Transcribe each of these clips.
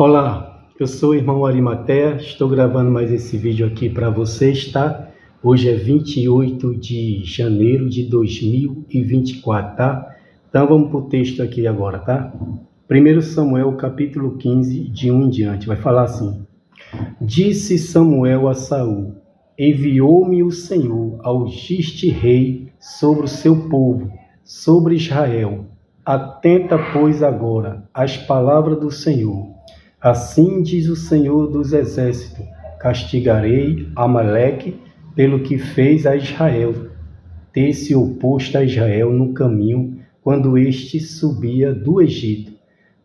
Olá, eu sou o irmão Arimatea, estou gravando mais esse vídeo aqui para vocês, tá? Hoje é 28 de janeiro de 2024, tá? Então vamos para o texto aqui agora, tá? 1 Samuel capítulo 15, de 1 em diante, vai falar assim: Disse Samuel a Saul: Enviou-me o Senhor a ungir-te rei sobre o seu povo, sobre Israel. Atenta, pois, agora às palavras do Senhor. Assim diz o Senhor dos Exércitos: castigarei Amaleque pelo que fez a Israel, ter se oposto a Israel no caminho, quando este subia do Egito.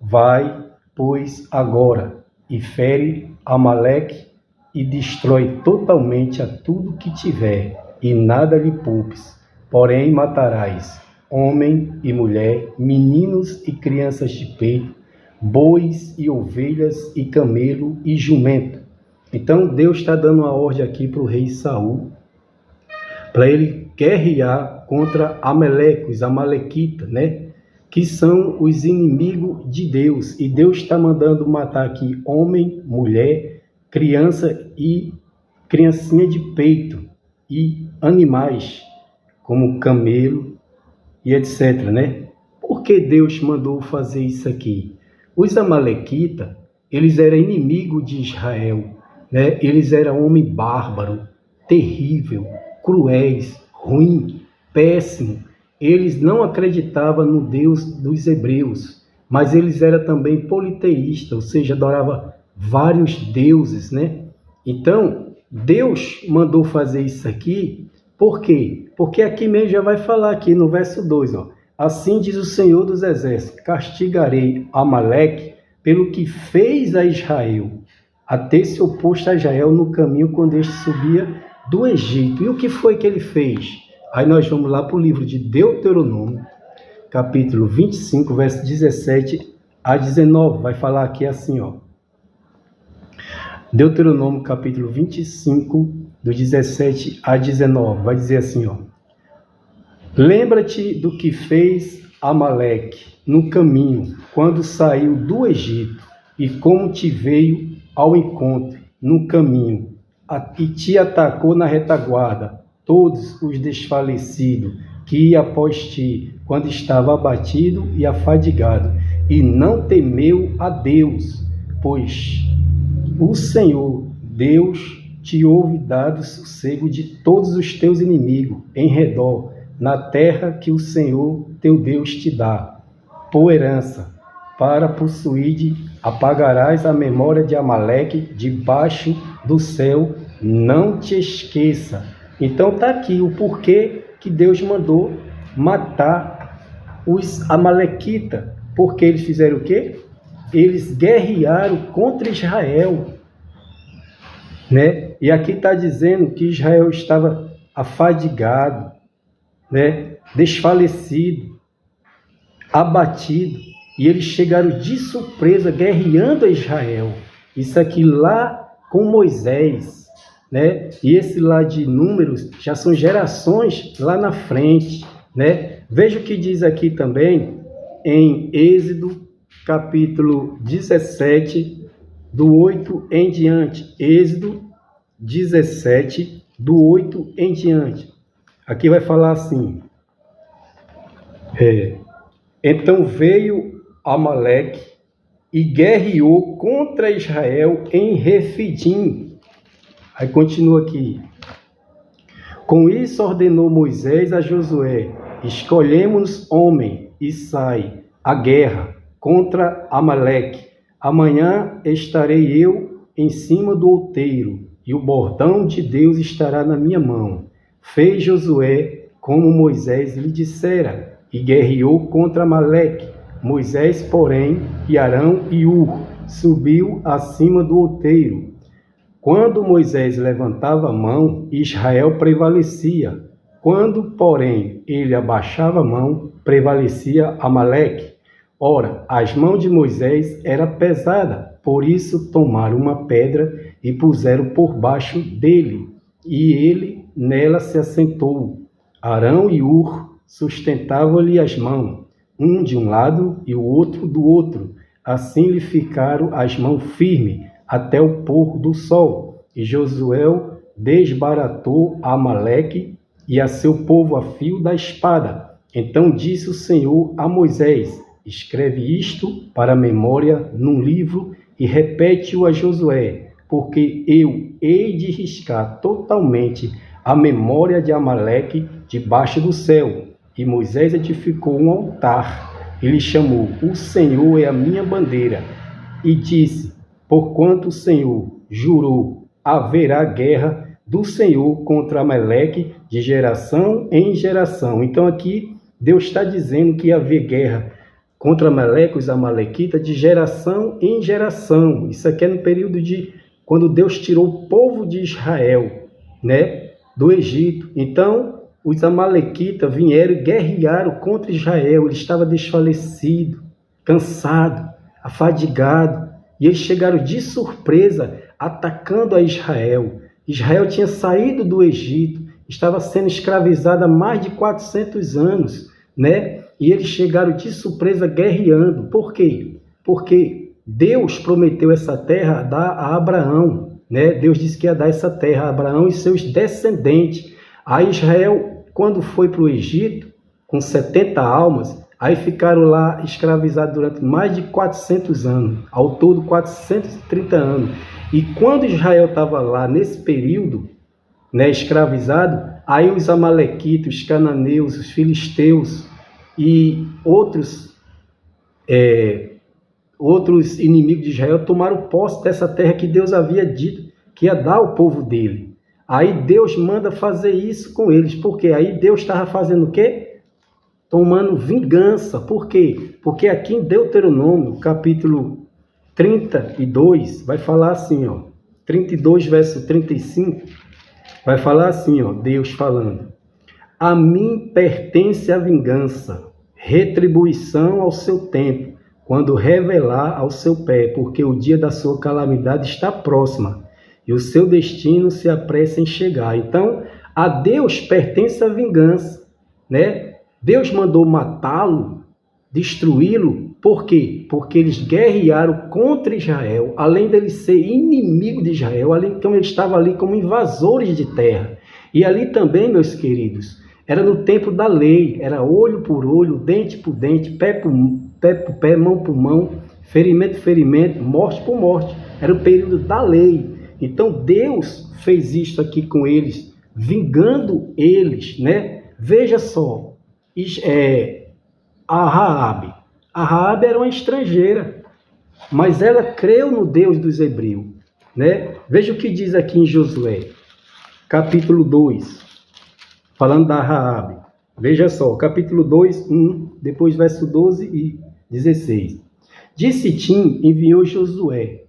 Vai, pois, agora, e fere Amaleque, e destrói totalmente a tudo que tiver, e nada lhe poupes. Porém matarás homem e mulher, meninos e crianças de peito, bois e ovelhas e camelo e jumento. Então Deus está dando uma ordem aqui para o rei Saul, para ele guerrear contra Amaleque, os amalequitas, né? Que são os inimigos de Deus. E Deus está mandando matar aqui homem, mulher, criança e criancinha de peito e animais, como camelo e etc, né? Por que Deus mandou fazer isso aqui? Os amalequitas, eles eram inimigos de Israel, né? Eles eram homem bárbaro, terrível, cruéis, ruim, péssimo. Eles não acreditavam no Deus dos hebreus, mas eles eram também politeístas, ou seja, adoravam vários deuses, né? Então, Deus mandou fazer isso aqui, por quê? Porque aqui mesmo já vai falar aqui no verso 2, ó. Assim diz o Senhor dos Exércitos: castigarei Amaleque pelo que fez a Israel, a ter se oposto a Israel no caminho quando este subia do Egito. E o que foi que ele fez? Aí nós vamos lá para o livro de Deuteronômio, capítulo 25, verso 17 a 19. Vai falar aqui assim, ó. Deuteronômio, capítulo 25, do 17 a 19. Vai dizer assim, ó. Lembra-te do que fez Amaleque no caminho, quando saiu do Egito, e como te veio ao encontro no caminho, e te atacou na retaguarda, todos os desfalecidos, que ia após ti, quando estava abatido e afadigado, e não temeu a Deus, pois o Senhor, Deus, te houve dado sossego de todos os teus inimigos em redor, na terra que o Senhor teu Deus te dá, por herança, para possuir, apagarás a memória de Amaleque debaixo do céu, não te esqueça. Então está aqui o porquê que Deus mandou matar os amalequitas, porque eles fizeram o quê? Eles guerrearam contra Israel, né? E aqui está dizendo que Israel estava afadigado, né? Desfalecido, abatido, e eles chegaram de surpresa guerreando a Israel. Isso aqui lá com Moisés, né? E esse lá de Números já são gerações lá na frente, né? Veja o que diz aqui também em Êxodo, capítulo 17, do 8 em diante. Êxodo 17, do 8 em diante. Aqui vai falar assim: então veio Amaleque e guerreou contra Israel em Refidim. Aí continua aqui. Com isso ordenou Moisés a Josué: escolhemos homem e sai à guerra contra Amaleque. Amanhã estarei eu em cima do outeiro, e o bordão de Deus estará na minha mão. Fez Josué como Moisés lhe dissera, e guerreou contra Amaleque. Moisés, porém, e Arão e Hur subiu acima do outeiro. Quando Moisés levantava a mão, Israel prevalecia. Quando, porém, ele abaixava a mão, prevalecia Amaleque. Ora, as mãos de Moisés eram pesadas, por isso tomaram uma pedra e puseram por baixo dele, e ele nela se assentou. Arão e Hur sustentavam-lhe as mãos, um de um lado e o outro do outro. Assim lhe ficaram as mãos firmes até o pôr do sol. E Josué desbaratou Amaleque e a seu povo a fio da espada. Então disse o Senhor a Moisés: escreve isto para a memória num livro e repete-o a Josué, porque eu hei de riscar totalmente a memória de Amaleque debaixo do céu. E Moisés edificou um altar e lhe chamou: o Senhor é a minha bandeira. E disse: porquanto o Senhor jurou, haverá guerra do Senhor contra Amaleque de geração em geração. Então aqui Deus está dizendo que ia haver guerra contra Amaleque, os amalequitas, de geração em geração. Isso aqui é no período de quando Deus tirou o povo de Israel, né, do Egito. Então os amalequitas vieram e guerrearam contra Israel. Ele estava desfalecido, cansado, afadigado, e eles chegaram de surpresa atacando a Israel. Israel tinha saído do Egito, estava sendo escravizado há mais de 400 anos, né? E eles chegaram de surpresa guerreando. Por quê? Porque Deus prometeu essa terra a dar a Abraão, né? Deus disse que ia dar essa terra a Abraão e seus descendentes. Aí Israel, quando foi para o Egito, com 70 almas, aí ficaram lá escravizados durante mais de 400 anos, ao todo 430 anos. E quando Israel estava lá, nesse período, né, escravizado, aí os amalequitas, os cananeus, os filisteus e outros inimigos de Israel tomaram posse dessa terra que Deus havia dito que ia dar ao povo dele. Aí Deus manda fazer isso com eles. Por quê? Aí Deus estava fazendo o quê? Tomando vingança. Por quê? Porque aqui em Deuteronômio, capítulo 32, vai falar assim, ó, 32, verso 35, vai falar assim, ó, Deus falando: a mim pertence a vingança, retribuição ao seu tempo, quando revelar ao seu pé, porque o dia da sua calamidade está próxima, e o seu destino se apressa em chegar. Então, a Deus pertence a vingança, né? Deus mandou matá-lo, destruí-lo. Por quê? Porque eles guerrearam contra Israel, além deles ser inimigo de Israel, então eles estavam ali como invasores de terra. E ali também, meus queridos, era no tempo da lei, era olho por olho, dente por dente, pé por pé, mão por mão, ferimento por ferimento, morte por morte. Era o período da lei. Então Deus fez isso aqui com eles, vingando eles, né? Veja só, a Raabe. A Raabe era uma estrangeira, mas ela creu no Deus dos hebreus, né? Veja o que diz aqui em Josué, capítulo 2, falando da Raabe. Veja só, capítulo 2, 1, depois verso 12 e 16. De Sitim enviou Josué,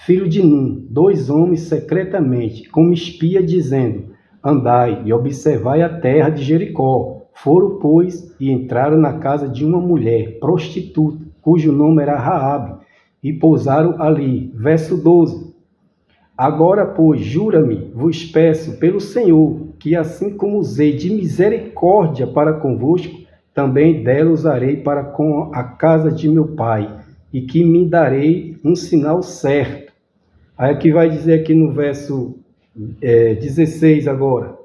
filho de Num, 2 homens secretamente, como espia, dizendo: andai e observai a terra de Jericó. Foram, pois, e entraram na casa de uma mulher prostituta, cujo nome era Raabe, e pousaram ali. Verso 12. Agora, pois, jura-me, vos peço pelo Senhor, que assim como usei de misericórdia para convosco, também dela usarei para com a casa de meu pai, e que me darei um sinal certo. Aí aqui vai dizer aqui no verso 16 agora.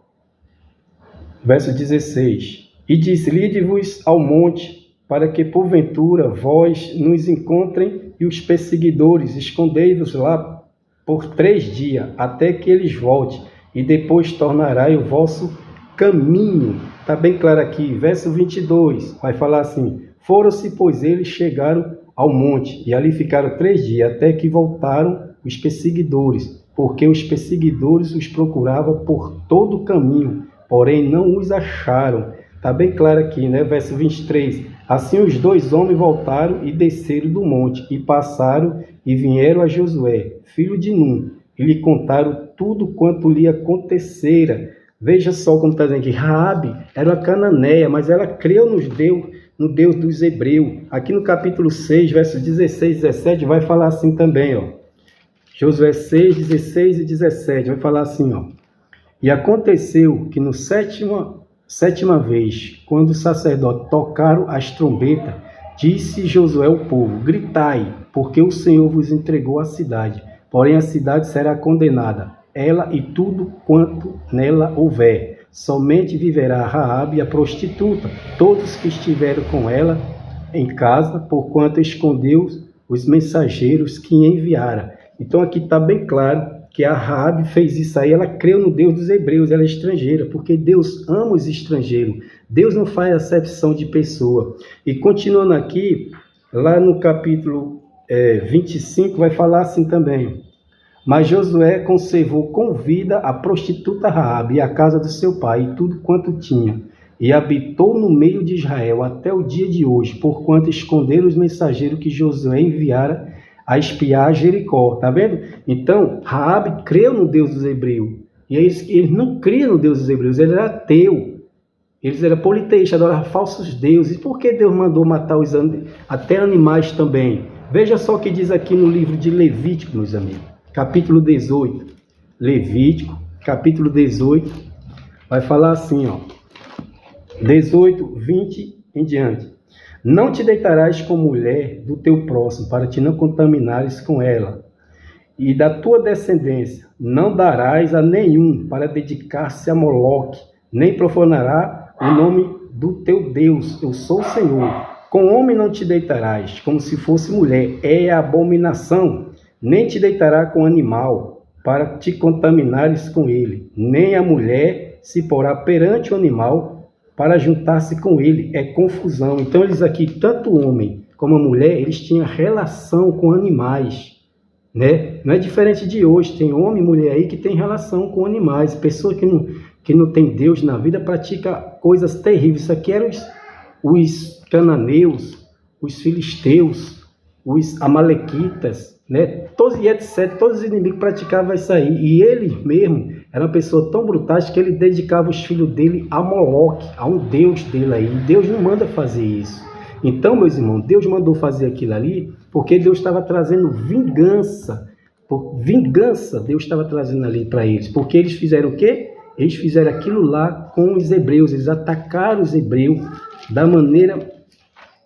Verso 16. E disse: lide-vos ao monte, para que porventura vós nos encontrem, e os perseguidores escondei-vos lá por 3 dias, até que eles voltem, e depois tornarai o vosso caminho. Está bem claro aqui, verso 22, vai falar assim: foram-se, pois eles chegaram ao monte, e ali ficaram 3 dias, até que voltaram os perseguidores, porque os perseguidores os procuravam por todo o caminho, porém não os acharam. Está bem claro aqui, né? Verso 23. Assim os 2 homens voltaram e desceram do monte, e passaram e vieram a Josué, filho de Num, e lhe contaram tudo quanto lhe acontecera. Veja só como está dizendo aqui: Raabe era uma cananeia, mas ela creu no Deus dos hebreus. Aqui no capítulo 6, versos 16 e 17, vai falar assim também, ó. Josué 6, 16 e 17, vai falar assim, ó: e aconteceu que no sétima vez, quando os sacerdotes tocaram as trombetas, disse Josué ao povo: gritai, porque o Senhor vos entregou a cidade. Porém a cidade será condenada, ela e tudo quanto nela houver. Somente viverá Raabe, a prostituta, todos que estiveram com ela em casa, porquanto escondeu os mensageiros que enviara. Então aqui está bem claro que a Raabe fez isso aí, ela creu no Deus dos hebreus, ela é estrangeira, porque Deus ama os estrangeiros, Deus não faz acepção de pessoa. E continuando aqui, lá no capítulo 25, vai falar assim também: mas Josué conservou com vida a prostituta Raabe e a casa do seu pai e tudo quanto tinha, e habitou no meio de Israel até o dia de hoje, porquanto esconderam os mensageiros que Josué enviara a espiar Jericó. Tá vendo? Então, Raabe creu no Deus dos hebreus. E eles não criam no Deus dos hebreus, ele era ateu. Eles eram politeístas, adoravam falsos deuses. E por que Deus mandou matar até animais também? Veja só o que diz aqui no livro de Levítico, meus amigos. Capítulo 18. Levítico, capítulo 18. Vai falar assim, ó. 18, 20 em diante. Não te deitarás com mulher do teu próximo, para te não contaminares com ela. E da tua descendência não darás a nenhum para dedicar-se a Moloque, nem profanará o nome do teu Deus. Eu sou o Senhor. Com homem não te deitarás, como se fosse mulher, é abominação. Nem te deitará com animal, para te contaminares com ele. Nem a mulher se porá perante o animal, para juntar-se com ele, é confusão. Então eles aqui, tanto o homem como a mulher, eles tinham relação com animais, né? Não é diferente de hoje, tem homem e mulher aí que tem relação com animais. Pessoa que não tem Deus na vida pratica coisas terríveis. Isso aqui eram os cananeus, os filisteus, os amalequitas, né? Todos, e etc. Todos os inimigos praticavam isso aí. E ele mesmo era uma pessoa tão brutal que ele dedicava os filhos dele a Moloque, a um deus dele aí. E Deus não manda fazer isso. Então, meus irmãos, Deus mandou fazer aquilo ali porque Deus estava trazendo vingança. Vingança Deus estava trazendo ali para eles. Porque eles fizeram o quê? Eles fizeram aquilo lá com os hebreus. Eles atacaram os hebreus da maneira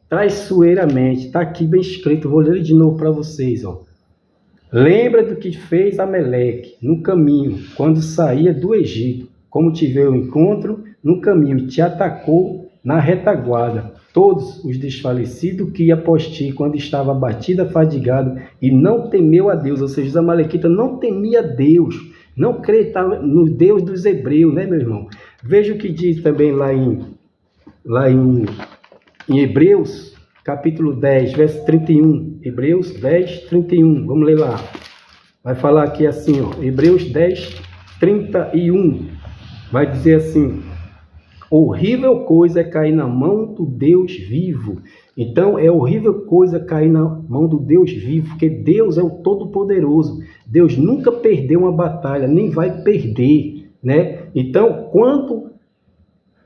traiçoeiramente. Está aqui bem escrito. Vou ler de novo para vocês, ó. Lembra do que fez Ameleque no caminho, quando saía do Egito, como te veio ao encontro no caminho e te atacou na retaguarda. Todos os desfalecidos que ia após ti, quando estava abatido, fadigado, e não temeu a Deus. Ou seja, os amalequitas não temia Deus, não acreditava no Deus dos hebreus, né, meu irmão? Veja o que diz também lá em Hebreus, capítulo 10, verso 31. Hebreus 10, 31. Vamos ler lá. Vai falar aqui assim, ó. Hebreus 10, 31. Vai dizer assim: horrível coisa é cair na mão do Deus vivo. Então, é horrível coisa cair na mão do Deus vivo, porque Deus é o Todo-Poderoso. Deus nunca perdeu uma batalha, nem vai perder, né? Então, quando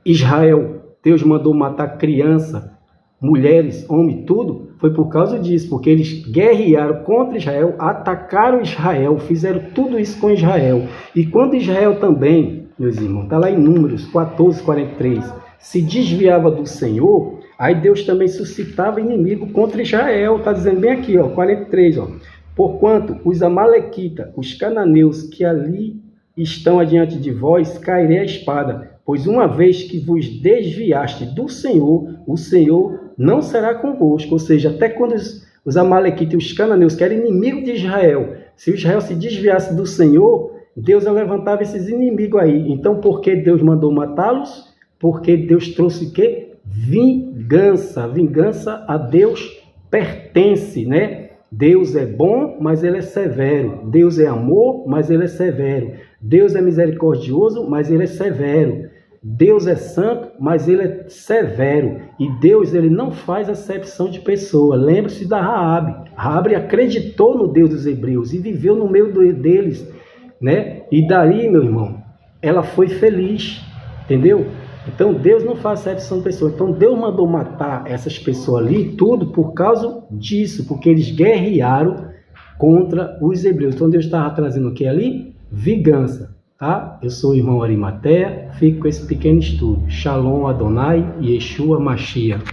Israel, Deus mandou matar criança, mulheres, homem, tudo, foi por causa disso, porque eles guerrearam contra Israel, atacaram Israel, fizeram tudo isso com Israel. E quando Israel também, meus irmãos, está lá em Números 14, 43, se desviava do Senhor, aí Deus também suscitava inimigo contra Israel. Está dizendo bem aqui, ó, 43, ó. Porquanto os amalequitas, os cananeus que ali estão adiante de vós, cairei a espada, pois uma vez que vos desviaste do Senhor, o Senhor não será convosco. Ou seja, até quando os amalequitas e os cananeus, que eram inimigos de Israel, se Israel se desviasse do Senhor, Deus levantava esses inimigos aí. Então, por que Deus mandou matá-los? Porque Deus trouxe o quê? Vingança. Vingança a Deus pertence, né? Deus é bom, mas ele é severo. Deus é amor, mas ele é severo. Deus é misericordioso, mas ele é severo. Deus é santo, mas ele é severo. E Deus, ele não faz acepção de pessoa. Lembre-se da Raabe. Raabe acreditou no Deus dos hebreus e viveu no meio deles, né? E daí, meu irmão, ela foi feliz, entendeu? Então Deus não faz acepção de pessoa. Então Deus mandou matar essas pessoas ali, tudo por causa disso, porque eles guerrearam contra os hebreus. Então Deus estava trazendo o que ali? Vingança, tá? Eu sou o irmão Arimateia, fico com esse pequeno estudo. Shalom Adonai e Yeshua Mashiach.